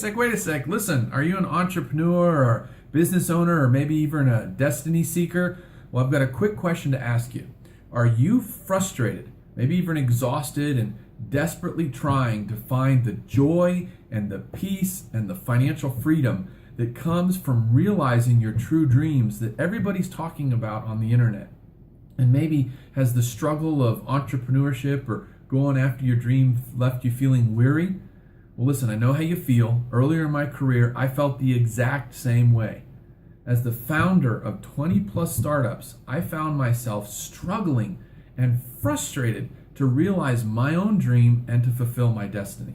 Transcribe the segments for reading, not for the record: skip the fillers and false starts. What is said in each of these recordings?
wait a sec. Listen, are you an entrepreneur or business owner or maybe even a destiny seeker? Well, I've got a quick question to ask you. Are you frustrated, maybe even exhausted and desperately trying to find the joy and the peace and the financial freedom that comes from realizing your true dreams that everybody's talking about on the internet? And maybe has the struggle of entrepreneurship or going after your dream left you feeling weary? Well, listen, I know how you feel. Earlier in my career, I felt the exact same way. As the founder of 20 plus startups, I found myself struggling and frustrated to realize my own dream and to fulfill my destiny.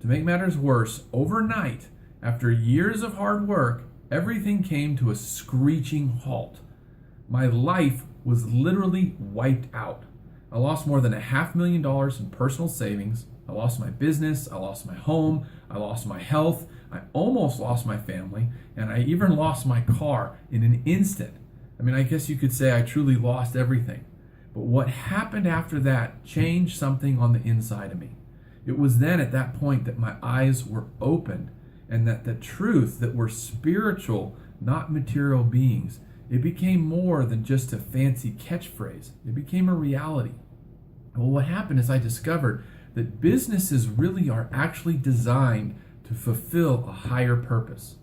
To make matters worse, overnight, after years of hard work, everything came to a screeching halt. My life was literally wiped out. I lost more than $500,000 in personal savings. I lost my business, I lost my home, I lost my health, I almost lost my family, and I even lost my car in an instant. I mean, I guess you could say I truly lost everything. But what happened after that changed something on the inside of me. It was then at that point that my eyes were opened, and that the truth that we're spiritual, not material beings, it became more than just a fancy catchphrase. It became a reality. Well, what happened is I discovered that businesses really are actually designed to fulfill a higher purpose.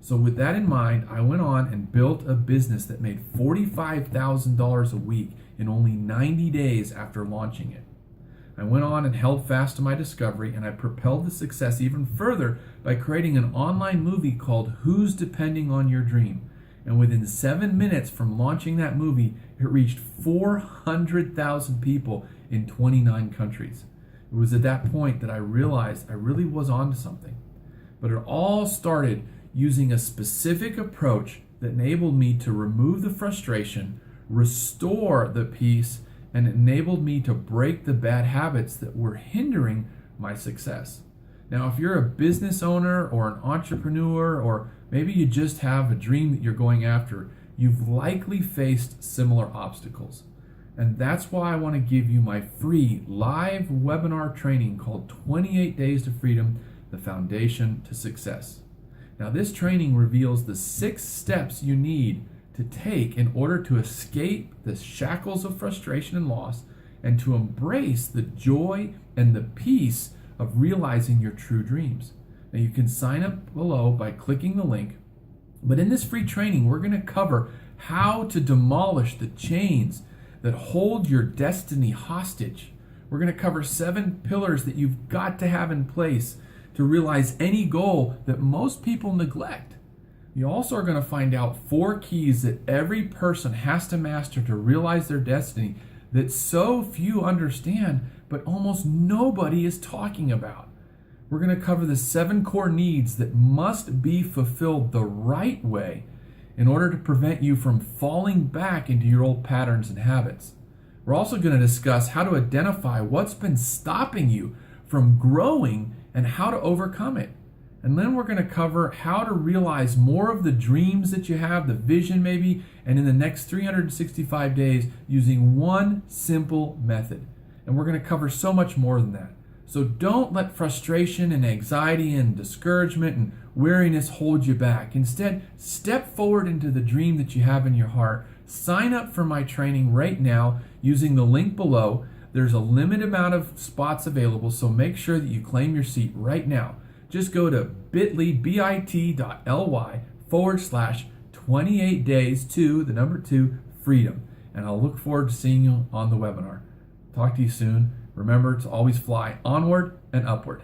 So with that in mind, I went on and built a business that made $45,000 a week in only 90 days after launching it. I went on and held fast to my discovery, and I propelled the success even further by creating an online movie called Who's Depending on Your Dream? And within 7 minutes from launching that movie, it reached 400,000 people in 29 countries. It was at that point that I realized I really was onto something. But it all started using a specific approach that enabled me to remove the frustration, restore the peace, and enabled me to break the bad habits that were hindering my success. Now, if you're a business owner or an entrepreneur, or maybe you just have a dream that you're going after, you've likely faced similar obstacles. And that's why I want to give you my free live webinar training called 28 Days to Freedom, the Foundation to Success. Now, this training reveals the 6 steps you need to take in order to escape the shackles of frustration and loss and to embrace the joy and the peace of realizing your true dreams. Now, you can sign up below by clicking the link, but in this free training, we're going to cover how to demolish the chains that hold your destiny hostage. We're going to cover 7 pillars that you've got to have in place to realize any goal that most people neglect. You also are going to find out 4 keys that every person has to master to realize their destiny that so few understand, but almost nobody is talking about. We're going to cover the 7 core needs that must be fulfilled the right way in order to prevent you from falling back into your old patterns and habits. We're also going to discuss how to identify what's been stopping you from growing and how to overcome it. And then we're going to cover how to realize more of the dreams that you have, the vision maybe, and in the next 365 days using one simple method. And we're going to cover so much more than that. So don't let frustration and anxiety and discouragement and weariness hold you back. Instead, step forward into the dream that you have in your heart. Sign up for my training right now using the link below. There's a limited amount of spots available, so make sure that you claim your seat right now. Just go to bit.ly/28 days to the number 2 freedom. And I'll look forward to seeing you on the webinar. Talk to you soon. Remember to always fly onward and upward.